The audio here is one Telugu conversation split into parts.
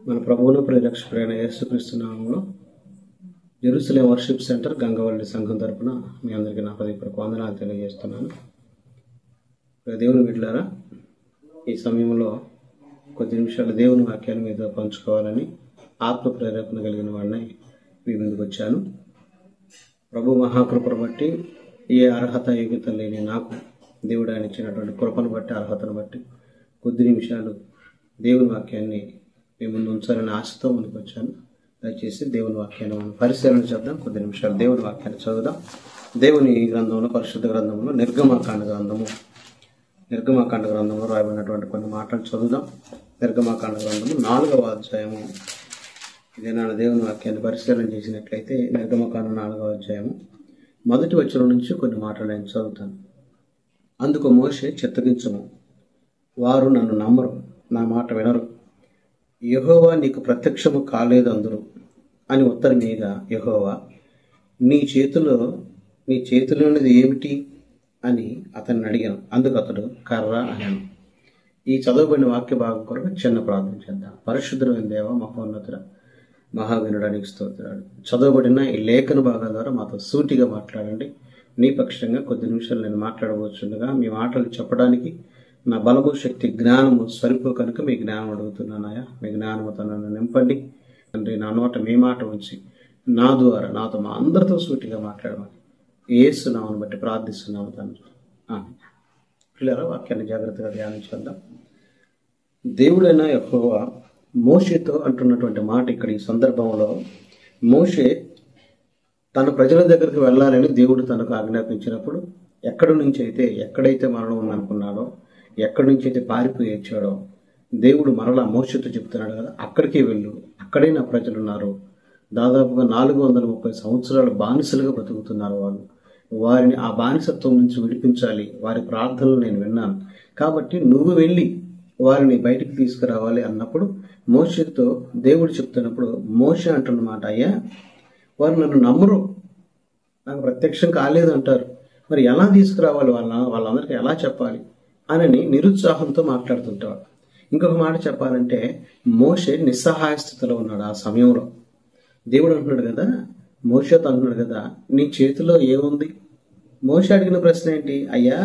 మన ప్రభువును పరిరక్షకుడైన యేసుక్రీస్తు నామములో జెరూసలేం వర్షిప్ సెంటర్ గంగవల్లి సంఘం తరపున మీ అందరికీ నా హృదయపూర్వక వందనాలు తెలియజేస్తున్నాను. దేవుని బిడ్డలారా, ఈ సమయంలో కొద్ది నిమిషాలు దేవుని వాక్యాన్ని మీతో పంచుకోవాలని ఆత్మ ప్రేరేపణ కలిగిన వాడిని మీ ముందుకు వచ్చాను. ప్రభు మహాకృపను బట్టి ఏ అర్హత యోగ్యత లేని నాకు దేవుడు ఆయన ఇచ్చినటువంటి కృపను బట్టి అర్హతను బట్టి కొద్ది నిమిషాలు దేవుని వాక్యాన్ని మీ ముందు ఉంచాలని ఆశతో ముందుకు వచ్చాను. దయచేసి దేవుని వాక్యాన్ని మనం పరిశీలన చేద్దాం. కొద్ది నిమిషాలు దేవుని వాక్యాన్ని చదువుదాం. దేవుని గ్రంథంలో, పరిశుద్ధ గ్రంథంలో నిర్గమాకాండ గ్రంథంలో రాయబడినటువంటి కొన్ని మాటలు చదువుదాం. నిర్గమాకాండ గ్రంథము 4వ అధ్యాయము. ఇదేనా దేవుని వాక్యాన్ని పరిశీలన చేసినట్లయితే నిర్గమకాండ 4వ అధ్యాయము మొదటి వచనం నుంచి కొన్ని మాటలు నేను చదువుతాను. అందుకు మోషే, చిత్తగించుము, వారు నన్ను నమ్మరు, నా మాట వినరు, యెహోవా నీకు ప్రత్యక్షము కాలేదు అందరు అని ఉత్తరం ఇయ్యగా, యెహోవా నీ చేతిలోనిది ఏమిటి అని అతన్ని అడిగాను. అందుకు అతడు కర్ర అన్నాను. ఈ చదవబడిన వాక్య భాగం కొరకు చిన్న ప్రార్థన చేద్దాం. పరిశుద్ధమైన దేవ, మహోన్నతుడ, మహావినుడానికి స్తోత్రాలు. చదవబడిన ఈ లేఖన భాగాల ద్వారా మాతో సూటిగా మాట్లాడండి. నీ పక్షంగా కొద్ది నిమిషాలు నేను మాట్లాడవచ్చుండగా మీ మాటలు చెప్పడానికి నా బలము, శక్తి, జ్ఞానము సరిపో కనుక మీ జ్ఞానం అడుగుతున్నానాయా. మీ జ్ఞానముతో నన్ను నింపండి తండ్రి. నా నోట మీ మాట ఉంచి నా ద్వారా నాతో మా అందరితో సూటిగా మాట్లాడమని యేసు నామమును బట్టి ప్రార్థిస్తున్నాము తండ్రి. పిల్లల వాక్యాన్ని జాగ్రత్తగా ధ్యానించేద్దాం. దేవుడైన యెహోవా మోషేతో అంటున్నటువంటి మాట ఇక్కడ ఈ సందర్భంలో, మోషే తన ప్రజల దగ్గరికి వెళ్ళాలని దేవుడు తనకు ఆజ్ఞాపించినప్పుడు ఎక్కడైతే మరణం ఉందనుకున్నాడో, ఎక్కడి నుంచి అయితే పారిపోయి వచ్చాడో, దేవుడు మరలా మోషేతో చెప్తున్నాడు కదా, అక్కడికే వెళ్ళు, అక్కడే నా ప్రజలు ఉన్నారు. దాదాపుగా 430 సంవత్సరాలు బానిసలుగా బ్రతుకుతున్నారు వాళ్ళు. వారిని ఆ బానిసత్వం నుంచి విడిపించాలి. వారి ప్రార్థనలు నేను విన్నాను, కాబట్టి నువ్వు వెళ్ళి వారిని బయటికి తీసుకురావాలి అన్నప్పుడు మోషేతో దేవుడు చెప్తున్నప్పుడు మోషే అంటున్నమాట, అయ్యా వారు నన్ను నమ్మరు, నాకు ప్రత్యక్షం కాలేదు అంటారు, మరి ఎలా తీసుకురావాలి, వాళ్ళందరికీ ఎలా చెప్పాలి అని నిరుత్సాహంతో మాట్లాడుతుంటాడు. ఇంకొక మాట చెప్పాలంటే, మోషే నిస్సహాయ స్థితిలో ఉన్నాడు ఆ సమయంలో. దేవుడు అంటున్నాడు కదా, మోషేతో అంటున్నాడు కదా, నీ చేతిలో ఏముంది? మోషే అడిగిన ప్రశ్న ఏంటి? అయ్యా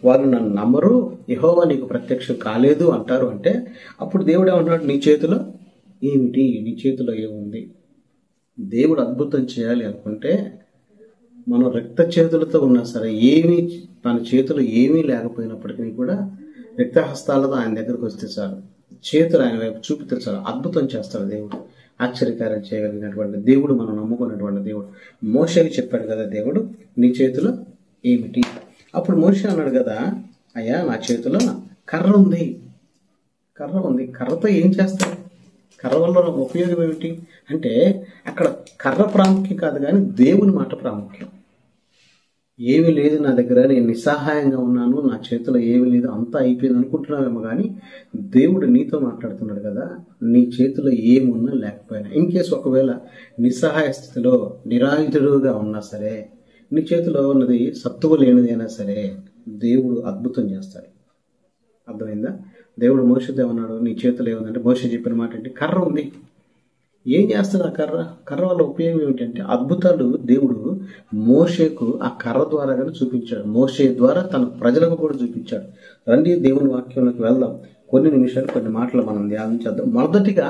వాళ్ళు నన్ను నమ్మరు, యెహోవా నీకు ప్రత్యక్షం కాలేదు అంటారు అంటే, అప్పుడు దేవుడు ఏమంటున్నాడు, నీ చేతిలో ఏమిటి? నీ చేతిలో ఏముంది? దేవుడు అద్భుతం చేయాలి అనుకుంటే మనం రక్త చేతులతో ఉన్నా సరే, తన చేతులు ఏమీ లేకపోయినప్పటికీ కూడా రక్త హస్తాలతో ఆయన దగ్గరకు వస్తే చాలు, చేతులు ఆయన వైపు చూపితే చాలు, అద్భుతం చేస్తాడు దేవుడు. ఆశ్చర్యకార్యం చేయగలిగినటువంటి దేవుడు, మనం నమ్ముకున్నటువంటి దేవుడు. మోషేకి చెప్పాడు కదా దేవుడు, నీ చేతిలో ఏమిటి? అప్పుడు మోషే అన్నాడు కదా, అయ్యా నా చేతిలో కర్ర ఉంది. కర్రతో ఏం చేస్తాడు? కర్ర వల్ల ఉపయోగం ఏమిటి అంటే, అక్కడ కర్ర ప్రాముఖ్యం కాదు కానీ దేవుని మాట ప్రాముఖ్యం. ఏమీ లేదు నా దగ్గర, నేను నిస్సహాయంగా ఉన్నాను, నా చేతిలో ఏమీ లేదు, అంతా అయిపోయింది అనుకుంటున్నావేమో కానీ దేవుడు నీతో మాట్లాడుతున్నాడు కదా, నీ చేతిలో ఏమున్నా లేకపోయినా, ఇన్ కేసు ఒకవేళ నిస్సహాయ స్థితిలో నిరాయుధుడుగా ఉన్నా సరే, నీ చేతిలో ఉన్నది సత్తువ లేనిదైనా సరే దేవుడు అద్భుతం చేస్తాడు. అర్థమైందా? దేవుడు మోషేతో ఏమన్నాడు, నీ చేతిలో ఏముందంటే, మోషే చెప్పిన మాట ఏంటి? కర్ర ఉంది. ఏం చేస్తుంది ఆ కర్ర వల్ల ఉపయోగం ఏమిటంటే, అద్భుతాలు దేవుడు మోషేకు ఆ కర్ర ద్వారా కానీ చూపించాడు. మోషే ద్వారా తన ప్రజలకు కూడా చూపించాడు. రండి దేవుని వాక్యంలోకి వెళ్దాం. కొన్ని నిమిషాలు కొన్ని మాటలు మనం ధ్యానం చేద్దాం. మొదటిగా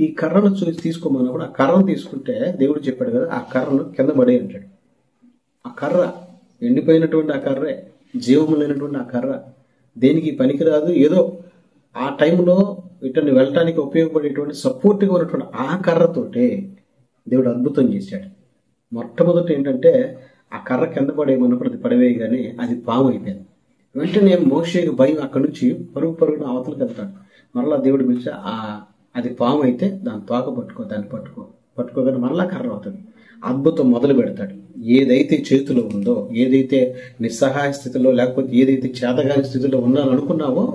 ఈ కర్రను తీసుకోమన్నప్పుడు, ఆ కర్రను తీసుకుంటే దేవుడు చెప్పాడు కదా, ఆ కర్రను కింద పడే అంటాడు. ఆ కర్ర ఎండిపోయినటువంటి ఆ కర్రే, జీవము లేనటువంటి ఆ కర్ర దేనికి పనికిరాదు. ఏదో ఆ టైంలో ఇతన్ని వెళ్ళటానికి ఉపయోగపడేటువంటి సపోర్ట్గా ఉన్నటువంటి ఆ కర్రతోటే దేవుడు అద్భుతం చేశాడు. మొట్టమొదటి ఏంటంటే, ఆ కర్ర కింద పడేయమన్నప్పుడు అది పడవేయగానే అది పాము అయిపోయింది. వెంటనే మోషేకి భయం, అక్కడి నుంచి పరుగున అవతలకి వెళ్తాడు. మరలా దేవుడు పిలిచి, అది పాము అయితే దాన్ని తోక దాన్ని పట్టుకోగానే మరలా కర్ర అవుతుంది. అద్భుతం మొదలు పెడతాడు. ఏదైతే చేతిలో ఉందో, ఏదైతే నిస్సహాయ స్థితిలో లేకపోతే ఏదైతే చేతగాని స్థితిలో ఉన్నాను అనుకున్నావో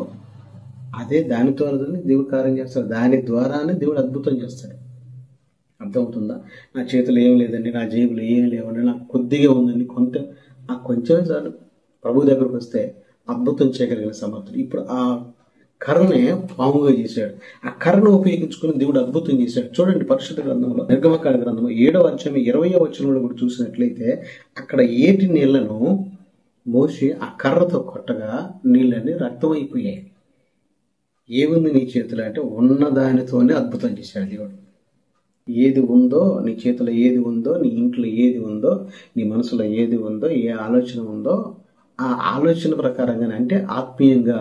అదే దాని ద్వారానే దేవుడు కార్యం చేస్తాడు. దాని ద్వారానే దేవుడు అద్భుతం చేస్తాడు. అర్థమవుతుందా? నా చేతులు ఏం లేదండి, నా జేబులు ఏం లేవండి, నాకు కొద్దిగా ఉందండి, కొంచెమే చాలు. ప్రభు దగ్గరకు వస్తే అద్భుతం చేయగలిగిన సమర్థుడు. ఇప్పుడు ఆ కర్రనే పాముగా చేశాడు. ఆ కర్రను ఉపయోగించుకుని దేవుడు అద్భుతం చేశాడు. చూడండి పరిశుద్ధ గ్రంథంలో నిర్గమకాండ గ్రంథంలో 7వ అధ్యాయం 20వ వచనంలో కూడా చూసినట్లయితే అక్కడ ఏటి నీళ్లను మోషే ఆ కర్రతో కొట్టగా నీళ్ళని రక్తం అయిపోయాయి. ఏముంది నీ చేతిలో అంటే ఉన్న దానితోనే అద్భుతం చేశాడు దేవుడు. ఏది ఉందో నీ చేతిలో, ఏది ఉందో నీ ఇంట్లో, ఏది ఉందో నీ మనసులో, ఏది ఉందో, ఏ ఆలోచన ఉందో ఆ ఆలోచన ప్రకారంగానే, అంటే ఆత్మీయంగా,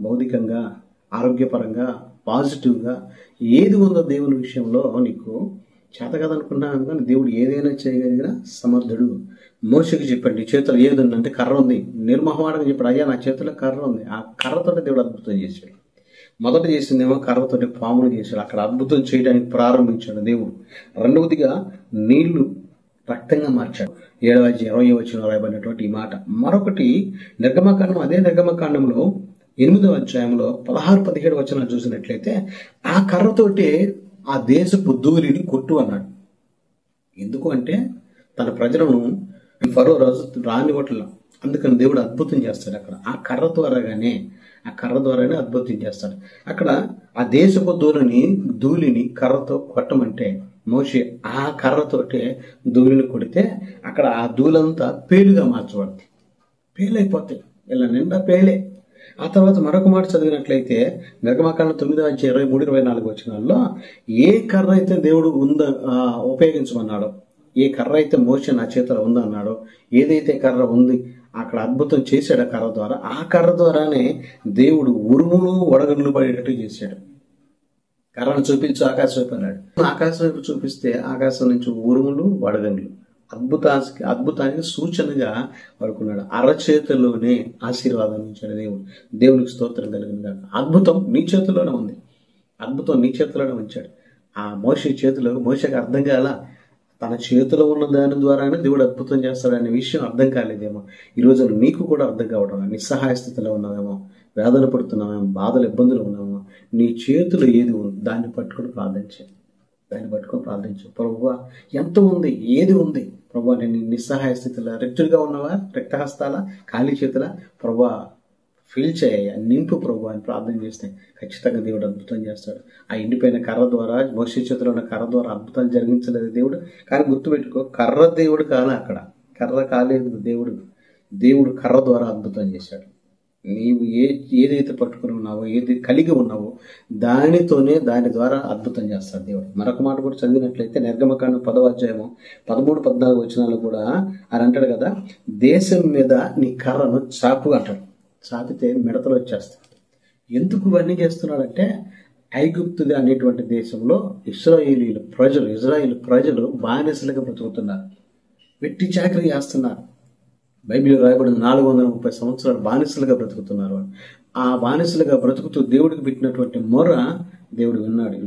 భౌతికంగా, ఆరోగ్యపరంగా, పాజిటివ్గా ఏది ఉందో దేవుని విషయంలో నీకు చేత కదనుకున్నాను. కానీ దేవుడు ఏదైనా చేయగలిగిన సమర్థుడు. మోషకి చెప్పండి, నీ చేతిలో ఏది ఉందంటే కర్ర ఉంది. నిర్మోహమాటంగా చెప్పాడు, అయ్యా నా చేతిలో కర్ర ఉంది. ఆ కర్రతో దేవుడు అద్భుతం చేశాడు. మొదట చేసిందేమో కర్రతోటి పామును చేశాడు. అక్కడ అద్భుతం చేయడానికి ప్రారంభించాడు దేవుడు. రెండవదిగా నీళ్లు రక్తంగా మార్చాడు. 7వ అధ్యాయం 20వ వచనంలో రాయబడినటువంటి ఈ మాట. మరొకటి నిర్గమకాండం, అదే నిర్గమకాండంలో 8వ అధ్యాయంలో 16-17 వచనాలు చూసినట్లయితే ఆ కర్రతోటి ఆ దేశపు ధూళిని కొట్టు అన్నాడు. ఎందుకు అంటే తన ప్రజలను ఫరో రాజు రానివ్వట్ల. అందుకని దేవుడు అద్భుతం చేస్తాడు అక్కడ. ఆ కర్ర ద్వారానే అద్భుతం చేస్తాడు. అక్కడ ఆ దేశపు ధూళిని కర్రతో కొట్టమంటే మోషే ఆ కర్రతోటే ధూళిని కొడితే అక్కడ ఆ ధూళంతా పేలుగా మార్చబడుతుంది. పేలైపోతాయి, ఇలా నిండా పేలే. ఆ తర్వాత మరొక మాట చదివినట్లయితే నిర్గమకాండం 9వ అధ్యాయం 23-24 వచనాల్లో ఏ కర్ర అయితే దేవుడు ఉపయోగించమన్నాడో, ఏ కర్ర అయితే మోషే నా చేతిలో ఉందన్నాడో, ఏదైతే కర్ర ఉంది అక్కడ అద్భుతం చేశాడు ఆ కర్ర ద్వారా. ఆ కర్ర ద్వారానే దేవుడు ఉరుములు వడగళ్ళు పడేటట్టు చేశాడు. కర్రను చూపించు ఆకాశం వైపు అన్నాడు. ఆకాశం వైపు చూపిస్తే ఆకాశం నుంచి ఉరుములు వడగళ్ళు అద్భుతానికి సూచనగా వాడుకున్నాడు. అరచేతిలోనే ఆశీర్వాదం ఇచ్చాడు దేవుడు. దేవునికి స్తోత్రం కలిగిన అద్భుతం నీ చేతిలోనే ఉంది. అద్భుతం నీ చేతిలోనే ఉంచాడు. ఆ మోషే చేతిలో మోషకి అర్థం కాల, తన చేతిలో ఉన్న దాని ద్వారానే దేవుడు అద్భుతం చేస్తాడనే విషయం అర్థం కాలేదేమో. ఈ రోజు నీకు కూడా అర్థం కావడం, నిస్సహాయ స్థితిలో ఉన్నావేమో, వేదన పడుతున్నావేమో, బాధలు ఇబ్బందులు ఉన్నావేమో. నీ చేతిలో ఏది ఉంది దాన్ని పట్టుకొని ప్రార్థించు. ప్రభువా ఎంత ఉంది, ఏది ఉంది ప్రభువా, నేను నిస్సహాయ స్థితిలో రిక్తుడిగా ఉన్నావా, రిక్తహస్తాల, ఖాళీ చేతుల, ప్రభువా ఫీల్ చేయ, నింపు ప్రభు అని ప్రార్థన చేస్తే ఖచ్చితంగా దేవుడు అద్భుతం చేస్తాడు. ఆ ఎండిపోయిన కర్ర ద్వారా, మోషే చేతిలో ఉన్న కర్ర ద్వారా అద్భుతాలు జరిగించలేదు దేవుడు. కానీ గుర్తుపెట్టుకో, కర్ర దేవుడు కాలే, అక్కడ కర్ర కాలేదు దేవుడు కర్ర ద్వారా అద్భుతం చేశాడు. నీవు ఏదైతే పట్టుకుని ఉన్నావో, ఏది కలిగి ఉన్నావో దాని ద్వారా అద్భుతం చేస్తాడు దేవుడు. మరొక మాట కూడా చదివినట్లయితే నిర్గమకాండం 10వ అధ్యాయం 13-14 వచనాలు కూడా అని అంటాడు కదా, దేశం మీద నీ కర్రను చాపు అంటాడు. చాపితే మిడతలు వచ్చేస్తాయి. ఎందుకు ఇవన్నీ చేస్తున్నాడంటే ఐగుప్తుది అనేటువంటి దేశంలో ఇజ్రాయేల్ ప్రజలు బానిసలుగా బ్రతుకుతున్నారు, వెట్టి చాకరీ చేస్తున్నారు. బైబిల్ రాయబడిన 430 సంవత్సరాలు బానిసలుగా బ్రతుకుతున్నారు. ఆ బానిసలుగా బ్రతుకుతూ దేవుడికి పెట్టినటువంటి మొర దేవుడు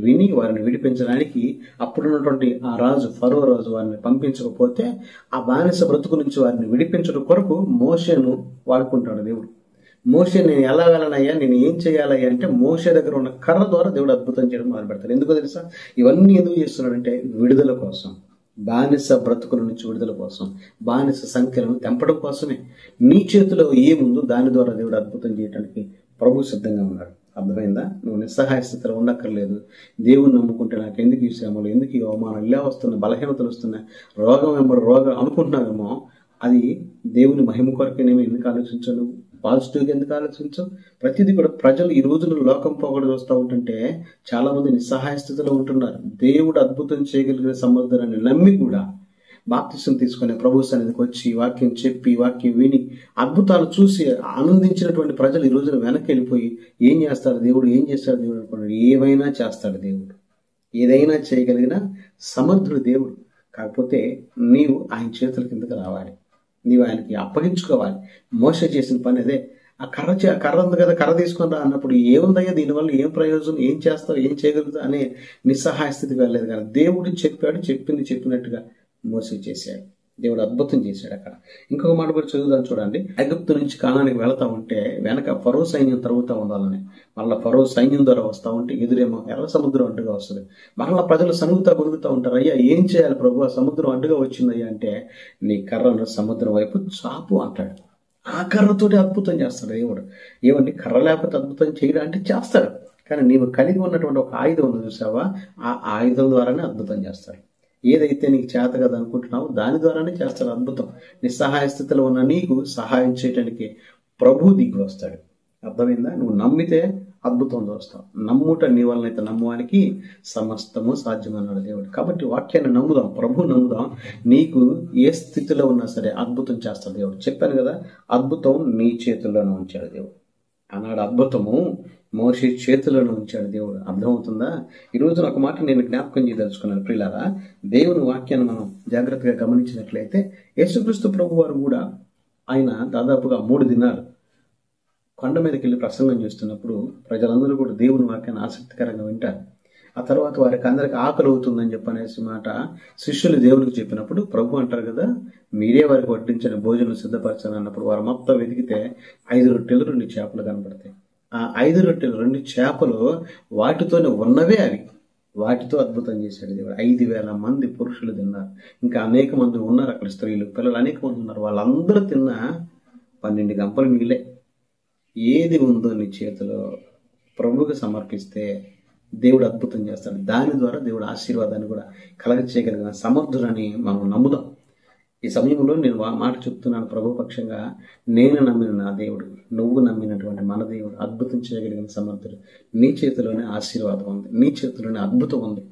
విని వారిని విడిపించడానికి అప్పుడున్నటువంటి ఆ రాజు ఫరో రాజు వారిని పంపించకపోతే ఆ బానిస బ్రతుకు నుంచి వారిని విడిపించడం కొరకు మోషేను వాడుకుంటాడు దేవుడు. మోషే నేను ఎలా వెళ్ళనయ్యా, నేను ఏం చేయాలయ్యా అంటే మోషే దగ్గర ఉన్న కర్ర ద్వారా దేవుడు అద్భుతం చేయడం మొదలు పెడతాడు. ఎందుకో తెలుసా? ఇవన్నీ ఎందుకు చేస్తున్నాడంటే విడుదల కోసం, బానిస బ్రతుకుల నుంచి విడుదల కోసం, బానిస సంఖ్యలను తెంపడం కోసమే. నీ చేతిలో ఏముందో దాని ద్వారా దేవుడు అద్భుతం చేయడానికి ప్రభు సిద్ధంగా ఉన్నాడు. అర్థమైందా? నువ్వు నిస్సహాయ స్థితిలో ఉండక్కర్లేదు. దేవుని నమ్ముకుంటే నాకు ఎందుకు ఈ శ్రమలు, ఎందుకు ఈ అవమానాలు, ఇలా వస్తున్నాయి, బలహీనతలు వస్తున్నాయి, రోగం అనుకుంటున్నావేమో, అది దేవుని మహిమ కొరకేనేమో. ఎందుకు ఆలోచించను? పాజిటివ్గా ఎందుకు ఆలోచించు? ప్రతిదీ కూడా ప్రజలు ఈ రోజున లోకం పోగొడు చూస్తూ ఉంటుంటే చాలా మంది నిస్సహాయ స్థితిలో ఉంటున్నారు. దేవుడు అద్భుతం చేయగలిగిన సమర్థులని నమ్మి కూడా బాప్తిసం తీసుకునే ప్రభు సన్నిధికి వచ్చి వాక్యం చెప్పి వాక్యం విని అద్భుతాలు చూసి ఆనందించినటువంటి ప్రజలు ఈ రోజున వెనక్కి వెళ్ళిపోయి ఏం చేస్తాడు దేవుడు, ఏం చేస్తాడు దేవుడు అనుకున్నాడు. ఏమైనా చేస్తాడు దేవుడు, ఏదైనా చేయగలిగిన సమర్థుడు దేవుడు. కాకపోతే నీవు ఆయన చేతుల కిందకి రావాలి, నీవు ఆయనకి అప్పగించుకోవాలి. మోషే చేసిన పని అదే. ఆ కర్ర ఉంది కదా, కర్ర తీసుకొని రా అన్నప్పుడు ఏముందయ్యా, దీనివల్ల ఏం ప్రయోజనం, ఏం చేస్తావు, ఏం చేయగలుగుతావు అనే నిస్సహాయ స్థితికి వెళ్ళలేదు. కానీ దేవుడు చెప్పినట్టుగా మోసే చేశాడు. దేవుడు అద్భుతం చేశాడు అక్కడ. ఇంకొక మాట కూడా చదువుదాం చూడండి. ఐగుప్తు నుంచి కానానికి వెళతా ఉంటే వెనక ఫరో సైన్యం తరుగుతూ ఉండాలని, మళ్ళీ ఫరో సైన్యం ద్వారా వస్తూ ఉంటే ఎదురేమో ఎర్ర సముద్రం అడ్డుగా వస్తుంది. మళ్ళీ ప్రజలు గొనుగుతూ ఉంటారు. అయ్యా ఏం చేయాలి ప్రభు, సముద్రం అడ్డుగా వచ్చిందయ్యా అంటే నీ కర్రను సముద్రం వైపు చాపు అంటాడు. ఆ కర్రతోటి అద్భుతం చేస్తాడు దేవుడు. ఏమండి, కర్ర లేకపోతే అద్భుతం చేయడం అంటే చేస్తాడు, కానీ నీవు కలిగి ఉన్నటువంటి ఒక ఆయుధం ఉంది చూసావా, ఆ ఆయుధం ద్వారానే అద్భుతం చేస్తాడు. ఏదైతే నీకు చేత కదా అనుకుంటున్నావో దాని ద్వారానే చేస్తాడు అద్భుతం. నిస్సహాయ స్థితిలో ఉన్న నీకు సహాయం చేయడానికి ప్రభు దిగి వస్తాడు. అర్థమైందా? నువ్వు నమ్మితే అద్భుతం చూస్తావు. నమ్ముట నీ వలనైతే నమ్మువానికి సమస్తము సాధ్యమన్నాడు దేవుడు. కాబట్టి వాక్యాన్ని నమ్ముదాం, ప్రభు నమ్ముదాం. నీకు ఏ స్థితిలో ఉన్నా సరే అద్భుతం చేస్తాడు దేవుడు. చెప్పాను కదా, అద్భుతం నీ చేతుల్లోనే ఉంచాడు దేవుడు. ఆనాడు అద్భుతము మోషే చేతులను ఉంచాడు దేవుడు. అర్థమవుతుందా? ఈ రోజున ఒక మాట నేను జ్ఞాపకం చేయదలుచుకున్నాను ప్రియులారా. దేవుని వాక్యాన్ని మనం జాగ్రత్తగా గమనించినట్లయితే యేసుక్రీస్తు ప్రభు వారు కూడా ఆయన దాదాపుగా 3 దినాలు కొండ మీదకి వెళ్ళి ప్రసంగం చేస్తున్నప్పుడు ప్రజలందరూ కూడా దేవుని వాక్యాన్ని ఆసక్తికరంగా వింటారు. ఆ తర్వాత వారికి అందరికి ఆకలి అవుతుందని చెప్పనేసి మాట శిష్యులు దేవునికి చెప్పినప్పుడు ప్రభు అంటారు కదా, మీరే వారికి వడ్డించిన భోజనం సిద్ధపరచాలని అన్నప్పుడు వారు మొత్తం వెతికితే 5 రొట్టెలు 2 చేపలు కనపడతాయి. ఆ 5 రొట్టెలు 2 చేపలు వాటితోనే ఉన్నవే అవి. వాటితో అద్భుతం చేశాడు దేవుడు. 5,000 మంది పురుషులు తిన్నారు. ఇంకా అనేక మంది ఉన్నారు అక్కడ, స్త్రీలు పిల్లలు అనేక మంది ఉన్నారు. వాళ్ళందరూ తిన్న 12 గంపలు మిగిలే. ఏది ఉందో నీ చేతిలో ప్రభువుకి సమర్పిస్తే దేవుడు అద్భుతం చేస్తాడు. దాని ద్వారా దేవుడు ఆశీర్వాదాన్ని కూడా కలగ చేయగలిగిన సమర్థుడని మనం నమ్ముదాం. ఈ సమయంలో నేను మాట చెప్తున్నాను ప్రభు పక్షంగా. నేను నమ్మిన నా దేవుడు, నువ్వు నమ్మినటువంటి మన దేవుడు అద్భుతం చేయగలిగిన సమర్థుడు. నీ చేతిలోనే ఆశీర్వాదం ఉంది, నీ చేతిలోనే అద్భుతం ఉంది.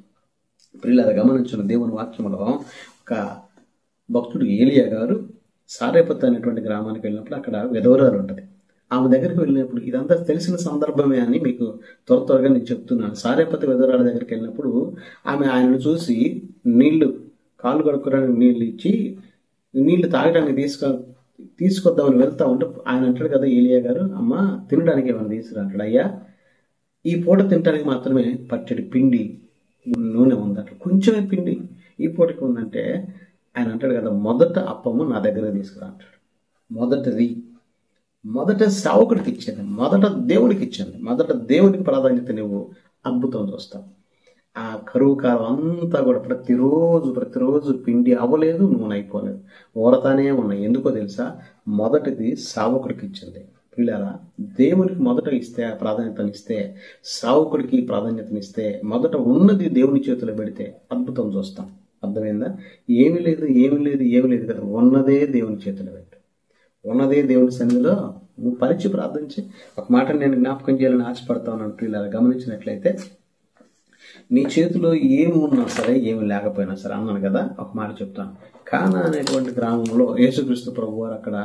ప్రియులారా, గమనించిన దేవుని వాక్యంలో ఒక భక్తుడు ఏలియా గారు సారేపత్ అనేటువంటి గ్రామానికి వెళ్ళినప్పుడు అక్కడ విధవరాలు ఉంటుంది. ఆమె దగ్గరికి వెళ్ళినప్పుడు, ఇదంతా తెలిసిన సందర్భమే అని మీకు త్వరగా నేను చెప్తున్నాను. సారేపతి విధవరాల దగ్గరికి వెళ్ళినప్పుడు ఆమె ఆయనను చూసి నీళ్లు, కాళ్ళు కడుక్కోవడానికి నీళ్లు ఇచ్చి నీళ్లు తాగడానికి తీసుకొద్దామని వెళ్తా ఉంటే ఆయన అంటాడు కదా ఏలియా గారు, అమ్మ తినడానికి ఏమైనా తీసుకురా అంటాడు. అయ్యా, ఈ పూట తినడానికి మాత్రమే పట్టెడి పిండి నూనె ఉందంట, కొంచెమే పిండి ఈ పూటకి ఉందంటే ఆయన అంటాడు కదా, మొదట అప్పము నా దగ్గర తీసుకురా అంటాడు. మొదట సేవకుడికి ఇచ్చేది, మొదట దేవుడికి ఇచ్చింది. మొదట దేవుడికి ప్రాధాన్యత నువ్వు అద్భుతం చూస్తావు. ఆ కరువు కాలం అంతా కూడా ప్రతిరోజు పిండి అవ్వలేదు, నూనె అయిపోలేదు, ఊరతానే ఉన్నాయి. ఎందుకో తెలుసా? మొదటిది సేవకుడికి ఇచ్చింది. పిల్లరా, దేవునికి మొదట ఇస్తే ప్రాధాన్యతనిస్తే, సేవకుడికి ప్రాధాన్యతనిస్తే, మొదట ఉన్నది దేవుని చేతిలో పెడితే అద్భుతం చూస్తాం. అర్థమైందా? ఏమీ లేదు కదా, ఉన్నదే దేవుని చేతిలో పెట్టు. ఉన్నదే దేవుని సన్నిధిలో నువ్వు పరిచి ప్రార్థించి. ఒక మాట నేను జ్ఞాపకం చేయాలని ఆశపడతా ఉన్నాను ప్రియులారా. గమనించినట్లయితే నీ చేతిలో ఏమి ఉన్నా సరే ఏమి లేకపోయినా సరే అన్నాను కదా, ఒక మాట చెప్తాను. కానా అనేటువంటి గ్రామంలో యేసుక్రీస్తు ప్రభు వారు అక్కడ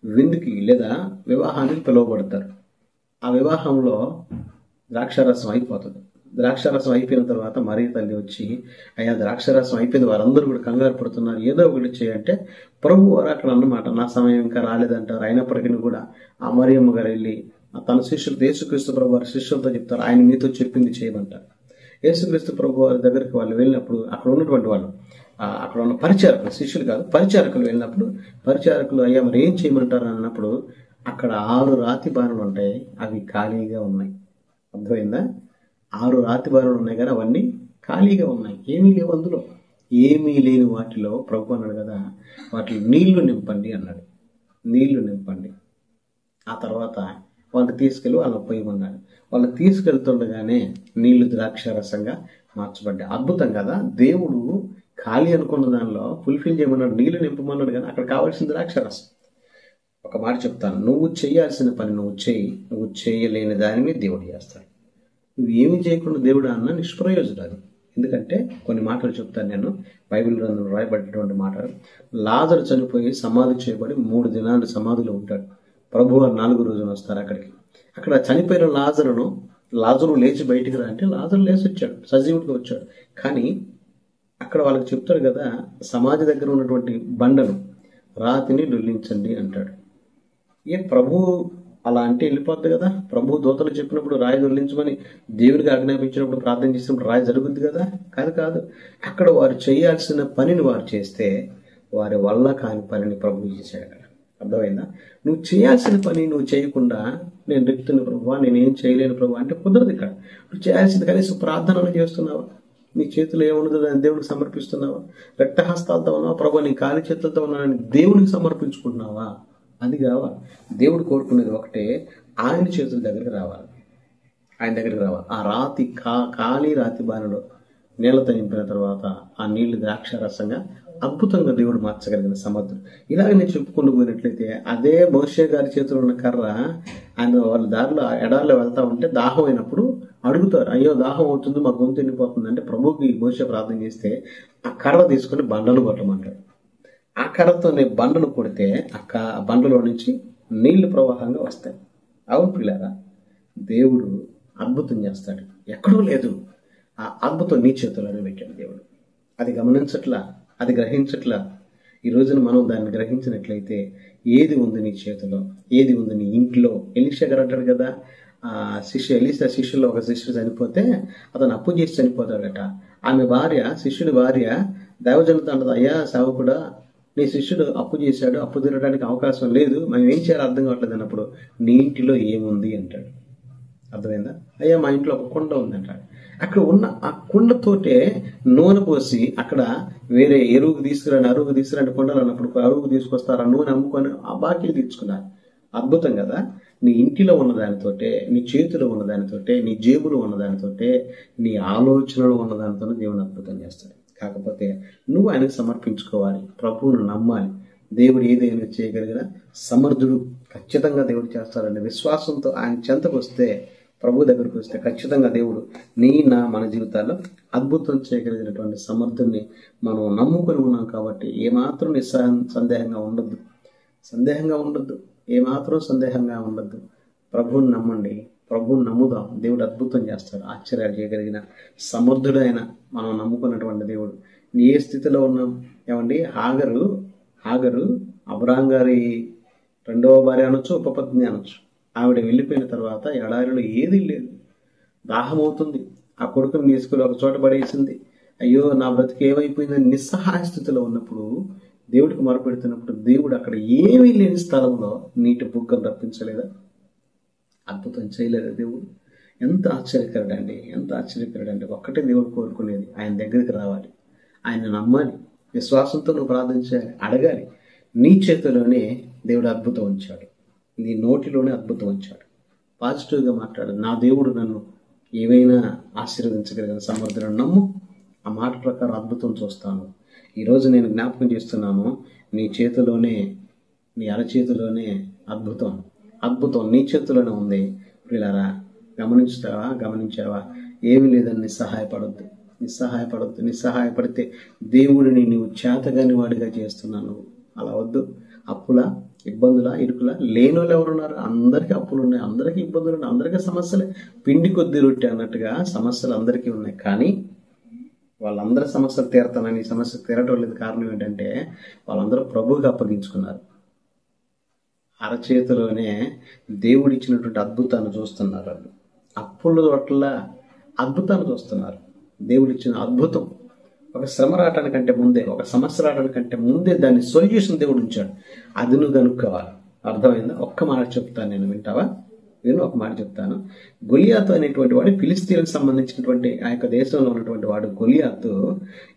విందుకి లేదా వివాహానికి పిలువబడతారు. ఆ వివాహంలో ద్రాక్షారసం అయిపోతుంది. ద్రాక్షారసం అయిపోయిన తర్వాత మరియ తల్లి వచ్చి, అయ్యా ద్రాక్షారసం అయిపోయింది, వారందరూ కూడా కంగారు పడుతున్నారు, ఏదో ఒకటి చేయంటే ప్రభు వారు అక్కడ అన్నమాట, నా సమయం ఇంకా రాలేదంటారు. అయినప్పటికీ కూడా ఆ మరియమ్మ గారు వెళ్ళి తన శిష్యులతో, యేసుక్రీస్తు ప్రభు వారి శిష్యులతో చెప్తారు, ఆయన మీతో చెప్పింది చేయమంటారు. యేసుక్రీస్తు ప్రభు వారి దగ్గరికి వాళ్ళు వెళ్ళినప్పుడు అక్కడ ఉన్నటువంటి వాళ్ళు, అక్కడ ఉన్న పరిచారకులు, శిష్యులు కాదు పరిచారకులు వెళ్ళినప్పుడు, పరిచారకులు అయ్యా మరి ఏం చేయమంటారు అన్నప్పుడు అక్కడ 6 రాతి బాణలు ఉంటాయి, అవి ఖాళీగా ఉన్నాయి. అర్థమైందా? 6 రాతి బాణలు ఉన్నాయి కానీ అవన్నీ ఖాళీగా ఉన్నాయి, ఏమీ లేవు అందులో. ఏమీ లేని వాటిలో ప్రభు అన్నాడు కదా, వాటిలో నీళ్లు నింపండి అన్నాడు. నీళ్లు నింపండి. ఆ తర్వాత వాళ్ళు తీసుకెళ్ళి వాళ్ళని పోయమన్నాడు. వాళ్ళు తీసుకెళ్తుండగానే నీళ్లు ద్రాక్షారసంగా మార్చబడ్డాయి. అద్భుతం కదా! దేవుడు ఖాళీ అనుకున్న దానిలో ఫుల్ఫిల్ చేయమన్నాడు, నీళ్లు నింపమన్నాడు, కానీ అక్కడ కావాల్సిన ద్రాక్షారసం. ఒక మాట చెప్తాను, నువ్వు చేయాల్సిన పని నువ్వు చేయి, నువ్వు చేయలేని దానిని దేవుడు చేస్తాడు. నువ్వు ఏమి చేయకుండా దేవుడు అన్న నిష్ప్రయోజనాలు. ఎందుకంటే కొన్ని మాటలు చెప్తాను నేను, బైబిల్ గ్రంథంలో రాయబడినటువంటి మాటలు. లాజరు చనిపోయి సమాధి చేయబడి 3 దినాలు సమాధిలో ఉంటాడు. ప్రభు 4 రోజులు వస్తారు అక్కడికి. అక్కడ చనిపోయిన లాజరు లేచి బయటికి రా అంటే లాజరు లేచి వచ్చాడు, సజీవుడిగా వచ్చాడు. కానీ అక్కడ వాళ్ళకి చెప్తాడు కదా, సమాధి దగ్గర ఉన్నటువంటి బండను రాతిని డొల్లించండి అంటాడు. ప్రభు అలా అంటే వెళ్ళిపోద్ది కదా. ప్రభు దూతలు చెప్పినప్పుడు రాయి దొల్లించమని దేవుడికి ఆజ్ఞాపించినప్పుడు ప్రార్థన చేసినప్పుడు రాయి జరుగుద్ది కదా. కాదు. అక్కడ వారు చేయాల్సిన పనిని వారు చేస్తే వారి వల్ల కాని పనిని ప్రభు చేశాడు అక్కడ. అర్థమైందా? నువ్వు చేయాల్సిన పని నువ్వు చేయకుండా నేను రిక్తుని ప్రభు, నేనేం చేయలేను ప్రభు అంటే కుదరదు. ఇక్కడ నువ్వు చేయాల్సింది కనీసం ప్రార్థనలు చేస్తున్నావా? నీ చేతులు ఏమున్నదో దాన్ని దేవుడికి సమర్పిస్తున్నావా? రక్తహస్తాలతో ఉన్నావా? ప్రభు నీ కాలి చేతులతో ఉన్నానని దేవునికి సమర్పించుకుంటున్నావా? అది కావాలి. దేవుడు కోరుకునేది ఒకటే, ఆయన చేతుల దగ్గరికి రావాలి. ఆయన దగ్గరికి రావాలి. ఆ రాతి ఖాళీ రాతి బాణలో నీళ్లతో నింపిన తర్వాత ఆ నీళ్లు ద్రాక్షారసంగా అద్భుతంగా దేవుడు మార్చగలిగిన సమర్థుడు. ఇలాగ నేను చెప్పుకుంటూ పోయినట్లయితే అదే మోషే గారి చేతిలో ఉన్న కర్ర, ఆయన వాళ్ళ దారిలో ఎడారిలో వెళ్తా ఉంటే దాహం అయినప్పుడు అడుగుతారు, అయ్యో దాహం అవుతుంది, మా గొంతు ఎండిపోతుంది అంటే ప్రభువుకి మోషే ప్రార్థన చేస్తే ఆ కర్ర తీసుకుని బండలు కొట్టమంటాడు. ఆ కర్రతోనే బండలు కొడితే ఆ బండలో నుంచి నీళ్లు ప్రవాహంగా వస్తాయి. అవును పిల్లారా, దేవుడు అద్భుతం చేస్తాడు. ఎక్కడూ లేదు. ఆ అద్భుతం నీ చేతుల్లోనే పెట్టాడు దేవుడు. అది గమనించట్లా, అది గ్రహించట్లా. ఈ రోజున మనం దాన్ని గ్రహించినట్లయితే ఏది ఉంది నీ చేతిలో, ఏది ఉంది నీ ఇంట్లో. ఎలీషా గారు అంటాడు కదా, ఎలీషా శిష్యులో ఒక శిష్యుడు చనిపోతే అతను అప్పు చేసి చనిపోతాడట. ఆమె భార్య, శిష్యుడి భార్య దైవజనులతో అంటది, అయ్యా సేవకుడా, నీ శిష్యుడు అప్పు చేశాడు, అప్పు తీరడానికి అవకాశం లేదు, మేము ఏం చేయాలో అర్థం కావట్లేదు అన్నప్పుడు నీ ఇంటిలో ఏముంది అంటాడు. అర్థమైందా? అయ్యా మా ఇంట్లో ఒక కుండ ఉంది అంటాడు. అక్కడ ఉన్న ఆ కుండతోటే నూనె పోసి అక్కడ వేరే అరుగు తీసుకురండి కుండలు అన్నప్పుడు అరుగు తీసుకొస్తారు, ఆ నూనె అమ్ముకొని ఆ బాకీలు తీర్చుకున్నారు. అద్భుతం కదా. నీ ఇంటిలో ఉన్నదానితోటే, నీ చేతిలో ఉన్నదానితోటే, నీ జేబులో ఉన్నదానితోటే, నీ ఆలోచనలో ఉన్నదానితోనే దేవుని అద్భుతం చేస్తాడు. కాకపోతే నువ్వు ఆయనకు సమర్పించుకోవాలి, ప్రభువును నమ్మాలి. దేవుడు ఏదైనా చేయగలిగిన సమర్థుడు, ఖచ్చితంగా దేవుడు చేస్తాడనే విశ్వాసంతో ఆయన చెంతకు వస్తే, ప్రభు దగ్గరకు వస్తే ఖచ్చితంగా దేవుడు మన జీవితాల్లో అద్భుతం చేయగలిగినటువంటి సమర్థుని మనం నమ్ముకొని ఉన్నాం. కాబట్టి ఏమాత్రం సందేహంగా ఉండొద్దు, ఏమాత్రం సందేహంగా ఉండొద్దు. ప్రభువుని నమ్మండి, ప్రభువుని నమ్ముదాం. దేవుడు అద్భుతం చేస్తాడు, ఆశ్చర్యాలు చేయగలిగిన సమర్థుడైన మనం నమ్ముకున్నటువంటి దేవుడు. ఏ స్థితిలో ఉన్నాం ఏమండి? హాగరు అబ్రాహాం గారి రెండవ భార్య అనొచ్చు, ఉపపత్ని అనొచ్చు. ఆవిడ వెళ్ళిపోయిన తర్వాత ఎడారిలో ఏదీ లేదు, దాహం అవుతుంది. ఆ కొడుకుని తీసుకుని ఒక చోట పడేసింది. అయ్యో నా బ్రతికి ఏమైపోయిందని నిస్సహాయ స్థితిలో ఉన్నప్పుడు, దేవుడికి మొరపెడుతున్నప్పుడు దేవుడు అక్కడ ఏమీ లేని స్థలంలో నీటి బుగ్గను రప్పించలేదా? అద్భుతం చేయలేదా దేవుడు? ఎంత ఆశ్చర్యకరుడండి, ఎంత ఆశ్చర్యకరుడండి. ఒక్కటే దేవుడు కోరుకునేది, ఆయన దగ్గరికి రావాలి, ఆయన నమ్మాలి, విశ్వాసంతో నువ్వు ప్రార్థించాలి, అడగాలి. నీ చేతిలోనే దేవుడు అద్భుతం ఉంచాడు, నీ నోటిలోనే అద్భుతం ఉంచాడు. పాజిటివ్గా మాట్లాడు. నా దేవుడు నన్ను ఏవైనా ఆశీర్వదించగలిగిన సమర్థులను నమ్ము, ఆ మాట ప్రకారం అద్భుతం చూస్తాను. ఈరోజు నేను జ్ఞాపకం చేస్తున్నాను, నీ చేతిలోనే, నీ అరచేతిలోనే అద్భుతం నీ చేతిలోనే ఉంది. ప్రియులారా, గమనించావా? ఏమీ లేదని నిస్సహాయపడితే దేవుడిని నీవు చేతగాని వాడిగా చేస్తున్నాను. అలా వద్దు. అప్పుల, ఇబ్బందుల, ఇరుకుల లేని వాళ్ళు ఎవరున్నారు? అందరికీ అప్పులు ఉన్నాయి, అందరికీ ఇబ్బందులు ఉన్నాయి, అందరికీ సమస్యలే. పిండి కొద్ది రొట్టె అన్నట్టుగా సమస్యలు అందరికీ ఉన్నాయి. కానీ వాళ్ళందరి సమస్యలు తీరతానని సమస్య తీరటం లేదు. కారణం ఏంటంటే వాళ్ళందరూ ప్రభువుకి అప్పగించుకున్నారు. అరచేతిలోనే దేవుడిచ్చినటువంటి అద్భుతాన్ని చూస్తున్నారు. వాళ్ళు అప్పుల పట్ల అద్భుతాన్ని చూస్తున్నారు. దేవుడిచ్చిన అద్భుతం ఒక శ్రమ రావడానికంటే ముందే, ఒక సమస్య రావడానికంటే ముందే దాని సొల్యూషన్ దేవుడు ఉంచాడు. అది నువ్వు కనుక్కోవాలి. అర్థమైందా? ఒక్క మాట చెప్తాను, నేను వింటావా? నేను ఒక మాట చెప్తాను. గొలియాతు అనేటువంటి వాడు ఫిలిస్తీన్లకు సంబంధించినటువంటి ఆ యొక్క దేశంలో ఉన్నటువంటి వాడు. గొలియాతు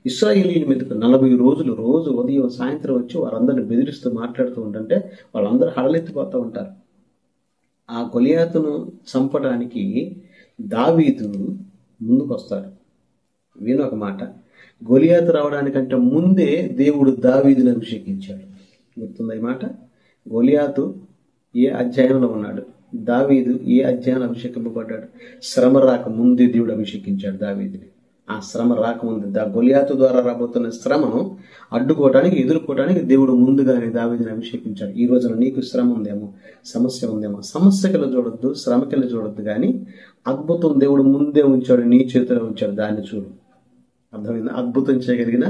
ఇశ్రాయేలీయుల మీదకు 40 రోజులు రోజు ఉదయం సాయంత్రం వచ్చి వారందరిని బెదిరిస్తూ మాట్లాడుతూ ఉంటుంటే వాళ్ళందరూ హడలెత్తిపోతూ ఉంటారు. ఆ గొలియాతును చంపడానికి దావీదు ముందుకు వస్తాడు. విను ఒక మాట, గొలియాతు రావడానికంటే ముందే దేవుడు దావీదుని అభిషేకించాడు. గుర్తుందా ఈ మాట? గొలియాతు ఏ అధ్యాయంలో ఉన్నాడు, దావీదు ఏ అధ్యాయంలో అభిషేకింపబడ్డాడు? శ్రమ రాక ముందే దేవుడు అభిషేకించాడు దావీదుని. ఆ శ్రమ రాకముందు, గొలియాతు ద్వారా రాబోతున్న శ్రమను అడ్డుకోవడానికి, ఎదుర్కోవడానికి దేవుడు ముందుగానే దావీదుని అభిషేకించాడు. ఈ రోజున నీకు శ్రమ ఉందేమో, సమస్య ఉందేమో, సమస్యకెళ్ళి చూడొద్దు, శ్రమకెళ్ళి చూడొద్దు, కానీ అద్భుతం దేవుడు ముందే ఉంచాడు, నీ చేతిలో ఉంచాడు, దాన్ని చూడు. అర్థమైందా? అద్భుతం చేయగలిగిన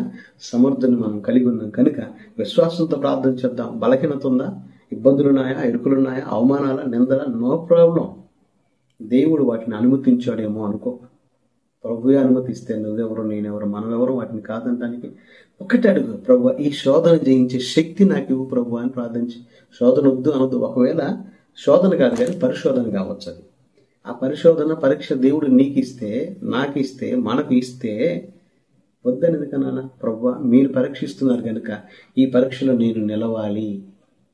సమర్థుని మనం కలిగి ఉన్నాం కనుక విశ్వాసంతో ప్రార్థన చేద్దాం. బలహీనత ఉందా, ఇబ్బందులున్నాయా, ఇరుకులున్నాయా, అవమానాల, నిందల, నో ప్రాబ్లం. దేవుడు వాటిని అనుమతించాడేమో అనుకో. ప్రభువే అనుమతిస్తే నువ్వెవరు, నేనెవరు, మనమెవరు వాటిని కాదనడానికి. ఒకటి అడుగు, ప్రభు ఈ శోధన జయించే శక్తి నాకు ఇవ్వు ప్రభు అని ప్రార్థించి. శోధన వద్దు అనొద్దు. ఒకవేళ శోధన కాదు కానీ పరిశోధన కావచ్చు. అది ఆ పరిశోధన పరీక్ష దేవుడు నీకు ఇస్తే, నాకు ఇస్తే, మనకు ఇస్తే వద్దని ఎందుకన్నా? ప్రభు మీరు పరీక్షిస్తున్నారు కనుక ఈ పరీక్షలో నేను నిలవాలి,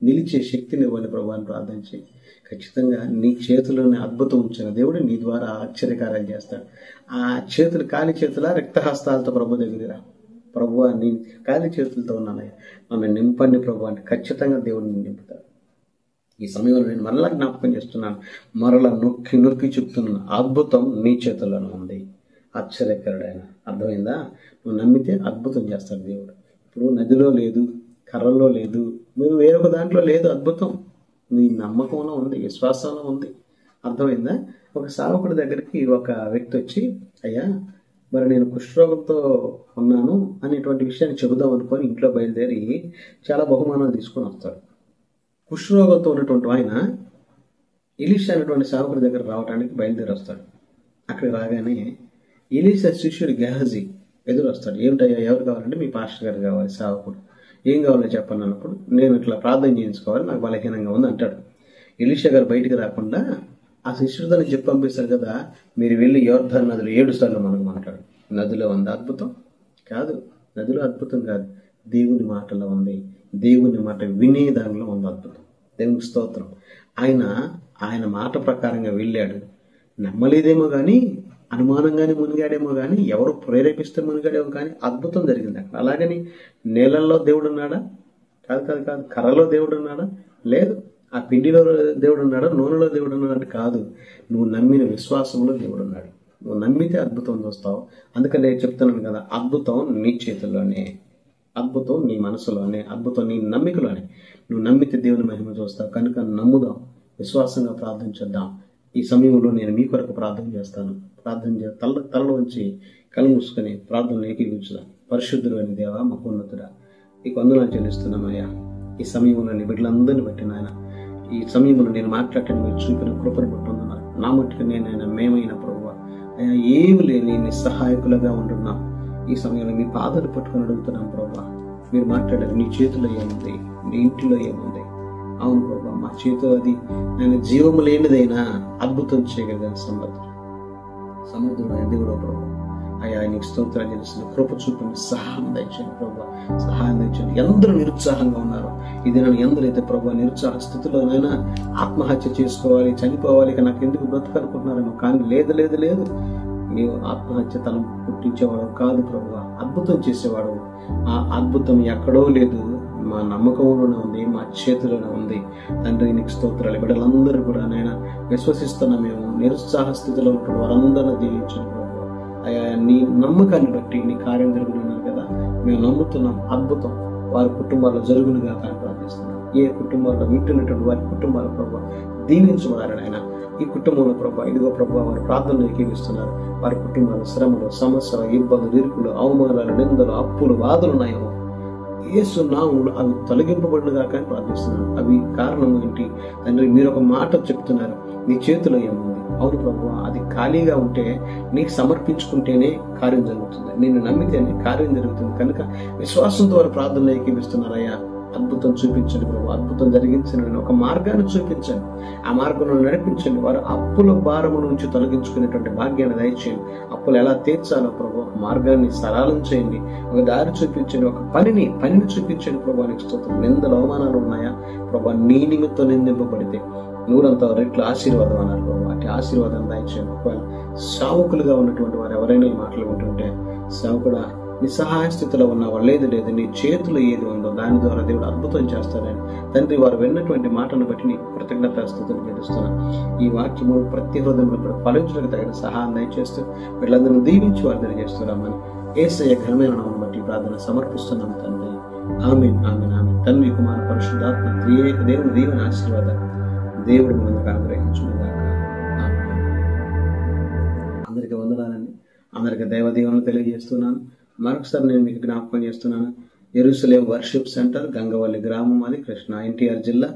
నిలిచే శక్తిని ఇవ్వండి ప్రభు అని ప్రార్థించి, ఖచ్చితంగా నీ చేతుల్లోనే అద్భుతం ఉంచిన దేవుడు నీ ద్వారా ఆశ్చర్యకార్యాలు చేస్తాడు. ఆ చేతులు ఖాళీ చేతుల రక్తహస్తాలతో ప్రభు దగ్గర ప్రభు నీ ఖాళీ చేతులతో ఉన్నానయ్యా, నన్ను నింపండి ప్రభు అంటే ఖచ్చితంగా దేవుడిని నింపుతాడు. ఈ సమయంలో నేను మరలా జ్ఞాపకం చేస్తున్నాను, మరలా నొక్కి నొక్కి చెప్తున్నాను, అద్భుతం నీ చేతుల్లోనే ఉంది. ఆశ్చర్యకరుడైన, అర్థమైందా? నువ్వు నమ్మితే అద్భుతం చేస్తాడు దేవుడు. ఇప్పుడు నదిలో లేదు, కర్రలో లేదు, నువ్వు వేరొక దాంట్లో లేదు అద్భుతం. నీ నమ్మకంలో ఉంది, విశ్వాసంలో ఉంది. అర్థమైందా? ఒక సేవకుడి దగ్గరికి ఒక వ్యక్తి వచ్చి, అయ్యా మరి నేను కుష్ఠరోగంతో ఉన్నాను అనేటువంటి విషయాన్ని చెబుదాం అనుకొని ఇంట్లో బయలుదేరి చాలా బహుమానాలు తీసుకొని వస్తాడు. కుష్ఠరోగంతో ఉన్నటువంటి ఆయన ఎలీషా అనేటువంటి సేవకుడి దగ్గర రావడానికి బయలుదేరి వస్తాడు. అక్కడికి రాగానే ఎలీషా శిష్యుడు గెహజీ ఎదురు వస్తాడు. ఏమిటయ్యా, ఎవరు కావాలంటే మీ పాస్టర్ గారు కావాలి, సేవకుడు. ఏం కావాలో చెప్పండి అన్నప్పుడు, నేను ఇట్లా ప్రార్థన చేయించుకోవాలి, నాకు బలహీనంగా ఉంది అంటాడు. ఎలీషా గారు బయటికి రాకుండా ఆ శిష్యుడితో చెప్పి పంపిస్తాడు కదా, మీరు వెళ్ళి యోర్దాను నదిలో 7 సార్లు మనకు మాట్లాడు. నదిలో ఉంది అద్భుతం కాదు, నదిలో అద్భుతం కాదు, దేవుని మాటలో ఉంది. దేవుని మాట వినే దానిలో ఉంది అద్భుతం. దేవునికి స్తోత్రం. ఆయన మాట ప్రకారంగా వెళ్ళాడు. నమ్మలేదేమో కానీ, అనుమానంగానే మునిగాడేమో కానీ, ఎవరు ప్రేరేపిస్తే మునిగాడేమో కానీ అద్భుతం జరిగింది అక్కడ. అలాగని నేలల్లో దేవుడు ఉన్నాడా? కాదు కాదు కాదు. కర్రలో దేవుడు ఉన్నాడా? లేదు. ఆ పిండిలో దేవుడు ఉన్నాడా? నూనెలో దేవుడు ఉన్నాడు? కాదు. నువ్వు నమ్మిన విశ్వాసంలో దేవుడు ఉన్నాడు. నువ్వు నమ్మితే అద్భుతం చూస్తావు. అందుకని నేను చెప్తున్నాను కదా, అద్భుతం నీ చేతుల్లోనే, అద్భుతం నీ మనసులోనే, అద్భుతం నీ నమ్మికలోనే. నువ్వు నమ్మితే దేవుని మహిమ చూస్తావు. కనుక నమ్ముదాం, విశ్వాసంగా ప్రార్థన చేద్దాం. ఈ సమయంలో నేను మీ కొరకు ప్రార్థన చేస్తాను. ప్రార్థన తలలో ఉంచి కళ్ళు మూసుకొని ప్రార్థనలు ఏకీభవించుదాం. పరిశుద్ధుడు అని దేవా, మహోన్నతుడా, నీకు వందనాలు చెల్లిస్తున్నామయ్యా. ఈ సమయంలో నీ బిడ్డలందరినీ బట్టి నాయన, ఈ సమయంలో నేను మాట్లాడటానికి మీరు చూపిన కృపను పట్టుకున్నాను. నా మట్టుకు నేనైనా మేమైన ప్రభువా అయ్యా, ఏమి లేని నిస్సహాయకులుగా ఉంటున్నాం. ఈ సమయంలో మీ పాదాలు పట్టుకుని అడుగుతున్నాం ప్రభువా, మీరు మాట్లాడారు, నీ చేతిలో ఏముంది, నీ ఇంటిలో ఏముంది? అవును ప్రభా, మా చేతిలో అది నేను జీవము లేనిదైనా అద్భుతం చేయగలిగిన సముద్రుడు దేవుడు ప్రభు. అయ్యా, నీకు స్తోత్రాలు చేస్తున్న కృప చూపండి, సహాయం దయచేయండి ప్రభా, సహాయం దయచేయండి. ఎందరూ నిరుత్సాహంగా ఉన్నారు ఇది నన్ను, ఎందరైతే ప్రభా నిరుత్సాహ స్థితిలోనైనా ఆత్మహత్య చేసుకోవాలి, చనిపోవాలి, ఇక నాకు ఎందుకు బ్రతకనుకుంటున్నారేమో, కానీ లేదు లేదు లేదు, నీవు ఆత్మహత్య తలం పుట్టించేవాడు కాదు ప్రభు, అద్భుతం చేసేవాడు. ఆ అద్భుతం ఎక్కడో లేదు, మా నమ్మకంలోనే ఉంది, మా చేతిలోనే ఉంది. తండ్రి నీకు స్తోత్రాలు. బిడ్డలందరూ కూడా నాయన విశ్వసిస్తున్నా, మేము నిరుత్సాహ స్థితిలో ఉన్న వారందరూ దీవించండి ప్రభు. అయ్యా, నీ నమ్మకాన్ని బట్టి నీ కార్యం జరుగుతున్నారు కదా, మేము నమ్ముతున్నాం. అద్భుతం వారి కుటుంబాల్లో జరుగునుగా కానీ ప్రార్థిస్తున్నాం. ఏ కుటుంబాల్లో వింటున్నటువంటి వారి కుటుంబాల ప్రభు దీవించబడారని ఆయన. ఈ కుటుంబంలో ప్రభు ఇదిగో ప్రభు వారి ప్రార్థనలు ఏకీవిస్తున్నారు. వారి కుటుంబాల శ్రమలు, సమస్యలు, ఇబ్బందులు, ఇరుకులు, అవమానాలు, నిందలు, అప్పులు, బాధలు ఉన్నాయేమో యేసు నామములో అవి తొలగింపబడినగా కానీ ప్రార్థిస్తున్నాను. అవి కారణం ఏంటి తండ్రి? మీరు ఒక మాట చెప్తున్నారు, నీ చేతిలో ఏముంది? అవును ప్రభు, అది ఖాళీగా ఉంటే నీకు సమర్పించుకుంటేనే కార్యం జరుగుతుంది, నేను నమ్మితేనే కార్యం జరుగుతుంది. కనుక విశ్వాసంతో వారు ప్రార్థనలు ఏకీవిస్తున్నారయ్యా. అద్భుతం చూపించండి ప్రభు, అద్భుతం జరిగించండి, ఒక మార్గాన్ని చూపించండి, ఆ మార్గంలో నడిపించండి. వారు అప్పుల భారము నుంచి తొలగించుకునేటువంటి భాగ్యాన్ని దయచేయండి. అప్పులు ఎలా తీర్చాలో ప్రభు మార్గాన్ని సరళం చేయండి, ఒక దారి చూపించండి, ఒక పనిని చూపించండి ప్రభు. నీకు స్తోత్రం. నిందలు, అవమానాలు ఉన్నాయా ప్రభు, నీ నిమిత్తం నిందింపబడితే 100 రెట్లు ఆశీర్వాదం అన్నారు ప్రభు. అటు ఆశీర్వాదం దయచేయండి. ఒకవేళ సావుకులుగా ఉన్నటువంటి వారు ఎవరైనా ఈ మాటలు వింటుంటే, సావుకుడా నిస్సహాయ స్థితిలో ఉన్న వాళ్ళు లేదు నీ చేతిలో ఏది ఉందో దాని ద్వారా దేవుడు అద్భుతం చేస్తాడని తండ్రి వారు విన్నటువంటి మాటను బట్టి నీకు కృతజ్ఞతా స్థుతులు చెల్లిస్తున్నాను. ఈ వాక్యము ప్రతి హృదయంలో కూడా ఫలించడానికి తగిన సహాయం దయచేస్తూ వీళ్ళందరినీ దీవించి వారిని చేస్తున్నామని యేసయ్య ఘనమైన నామమును బట్టి ప్రార్థన సమర్పిస్తున్నాం తండ్రి. ఆమేన్, ఆమేన్, ఆమేన్. తండ్రి, కుమార, పరిశుద్ధాత్మ త్రియేక దేవుని దీవెన ఆశీర్వాదం దేవుడు మనకు అనుగ్రహించుగాక. అందరికీ వందనాలండి. అందరికీ దైవ దీవెనలు తెలియజేస్తున్నాను. మరొకసారి నేను మీకు జ్ఞాపకం చేస్తున్నాను, యెరూషలేం వర్షిప్ సెంటర్, గంగవల్లి గ్రామం, అది కృష్ణా ఎన్టీఆర్ జిల్లా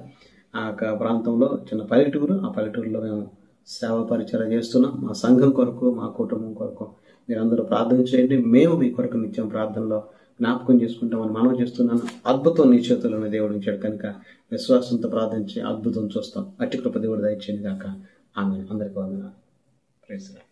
ఆ ప్రాంతంలో చిన్న పల్లెటూరు. ఆ పల్లెటూరులో మేము సేవా పరిచయం చేస్తున్నాం. మా సంఘం కొరకు, మా కుటుంబం కొరకు మీరందరూ ప్రార్థన చేయండి. మేము మీ కొరకు నిత్యం ప్రార్థనలో జ్ఞాపకం చేసుకుంటామని మనం చేస్తున్నాను. అద్భుతం నీ చేతుల్లోనే దేవుడు ఇచ్చాడు కనుక విశ్వాసంతో ప్రార్థించి అద్భుతం చూస్తాం. అట్టి కృప దేవుడు దయచేయండి గాక. ఆమేన్. అందరికీ వందనాలు. Praise the lord.